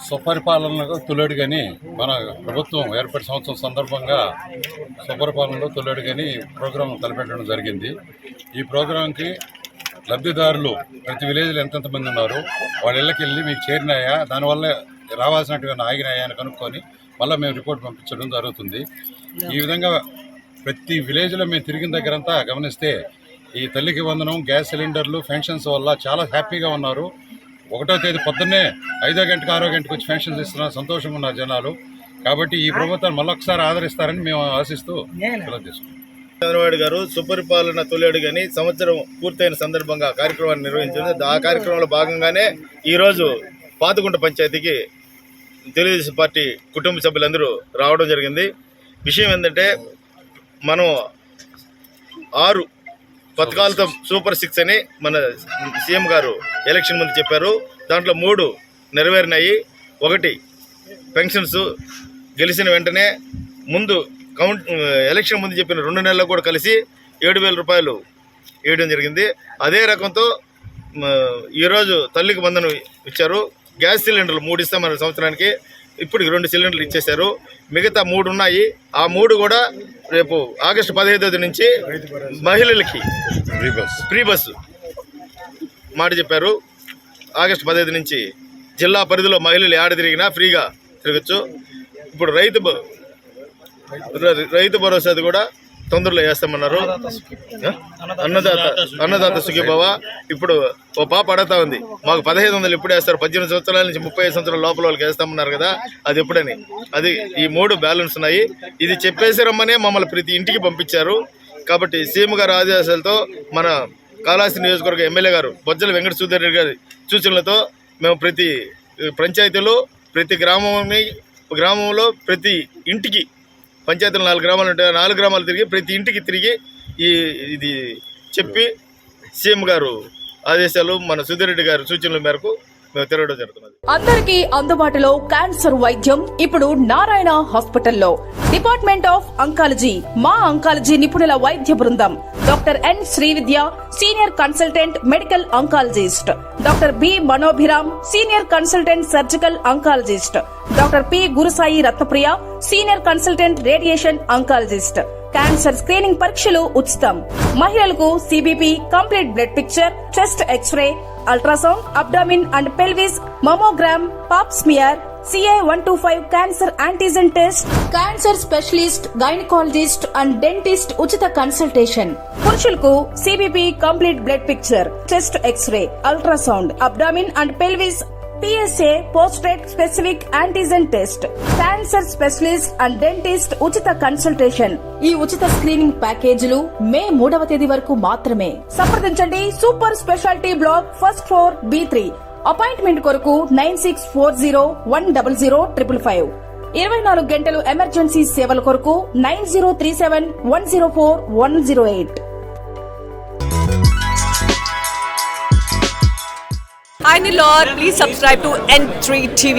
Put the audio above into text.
సుపరిపాలనకు తొలడుగని మన ప్రభుత్వం ఏర్పడిన సంవత్సరం సందర్భంగా సుపరిపాలనలో తొలడుగని ప్రోగ్రాం తలపెట్టడం జరిగింది. ఈ ప్రోగ్రాంకి లబ్ధిదారులు ప్రతి విలేజ్లో ఎంతెంతమంది ఉన్నారు, వాళ్ళ ఇళ్ళకి వెళ్ళి మీకు చేరినాయా, దానివల్ల రావాల్సినటువంటి ఆగినాయా అని కనుక్కొని మళ్ళీ మేము రిపోర్ట్ పంపించడం జరుగుతుంది. ఈ విధంగా ప్రతి విలేజ్లో మేము తిరిగిన దగ్గరంతా గమనిస్తే ఈ తల్లికి వందనం, గ్యాస్ సిలిండర్లు, పెన్షన్స్ వల్ల చాలా హ్యాపీగా ఉన్నారు. 1వ తేదీ పొద్దున్నే 5వ గంటకు 6వ గంటకు వచ్చి పెన్షన్స్ ఇస్తున్నారు, సంతోషంగా ఉన్నారు జనాలు. కాబట్టి ఈ ప్రభుత్వాన్ని మళ్ళొకసారి ఆదరిస్తారని మేము ఆశిస్తూ సెలవు తీసుకుంటాం. చంద్రబాబు గారు సుపరిపాలన తొలడుగని సంవత్సరం పూర్తయిన సందర్భంగా కార్యక్రమాన్ని నిర్వహించింది. ఆ కార్యక్రమంలో భాగంగానే ఈరోజు పాతగుంట పంచాయతీకి తెలుగుదేశం పార్టీ కుటుంబ సభ్యులందరూ రావడం జరిగింది. విషయం ఏంటంటే, మనం 6 పథకాలతో సూపర్ 6 అని మన సీఎం గారు ఎలక్షన్ ముందు చెప్పారు. దాంట్లో 3 నెరవేరినాయి. 1 పెన్షన్స్ గెలిచిన వెంటనే ముందు ఎలక్షన్ ముందు చెప్పిన 2 నెలలకు కూడా కలిసి 7,000 రూపాయలు వేయడం జరిగింది. అదే రకంతో ఈరోజు తల్లికి వందనం ఇచ్చారు. గ్యాస్ సిలిండర్లు 3 ఇస్తామన్న సంవత్సరానికి, ఇప్పుడు 2 సిలిండర్లు ఇచ్చేశారు. మిగతా 3 ఉన్నాయి. ఆ 3 కూడా రేపు ఆగస్టు 15వ నుంచి మహిళలకి ఫ్రీ బస్సు మాట చెప్పారు. ఆగస్టు 15 నుంచి జిల్లా పరిధిలో మహిళలు ఏడ తిరిగినా ఫ్రీగా తిరగచ్చు. ఇప్పుడు రైతు భరోసాది కూడా తొందరలో వేస్తామన్నారు. అన్నదాత సుఖీభవ. ఇప్పుడు ఓ పాప అడుగుతా ఉంది, మాకు 1500 ఎప్పుడు వేస్తారు, 18 సంవత్సరాల నుంచి 35 సంవత్సరాల లోపల వాళ్ళకి వేస్తామన్నారు కదా, అది ఎప్పుడని. అది ఈ 3 బ్యాలెన్స్ ఉన్నాయి. ఇది చెప్పేసి రమ్మనే మమ్మల్ని ప్రతి ఇంటికి పంపించారు. కాబట్టి సీఎం గారి ఆదేశాలతో మన కాళహస్తి నియోజకవర్గ ఎమ్మెల్యే గారు బొజ్జల వెంకట సుధీర్ గారి సూచనలతో మేము ప్రతి పంచాయతీలో, ప్రతి గ్రామంలో ప్రతి ఇంటికి, పంచాయతీలు 4 గ్రామాలు ఉంటాయి, 4 గ్రామాలు తిరిగి ప్రతి ఇంటికి తిరిగి ఇది చెప్పి సీఎం గారు ఆదేశాలు, మన సుధీర్ రెడ్డి గారి సూచనల మేరకు మేము తిరగడం జరుగుతున్నది. అందరికీ అందుబాటులో క్యాన్సర్ వైద్యం ఇప్పుడు నారాయణ హాస్పిటల్లో. డిపార్ట్మెంట్ ఆఫ్ అంకాలజీ, మా అంకాలజీ నిపుణుల వైద్య బృందం. Doctor N Srividya, senior consultant medical oncologist. Doctor B Manobhiram, senior consultant surgical oncologist. Doctor P Gurusai Ratnapriya, senior consultant radiation oncologist. Cancer screening పరీక్షలు ఉచితం. మహిళలకు CBP, complete blood picture, chest x-ray, ultrasound, abdomen and pelvis, mammogram, pap smear, CA-125 cancer antigen test, cancer specialist, gynaecologist and dentist ఉచిత consultation. పురుషులకు CBP, complete blood picture, chest x-ray, ultrasound, abdomen and pelvis, PSA పోస్ట్రేట్ specific antigen test, cancer specialist and dentist ఉచిత consultation. ఈ ఉచిత screening ప్యాకేజీలు మే 3వ తేదీ వరకు మాత్రమే. సంప్రదించండి super speciality block, first floor, B3. Appointment కొరకు 9640100555. 24 గంటలు ఎమర్జెన్సీ సేవల కొరకు 9037104108. Hi Nilor, please subscribe to N3 TV.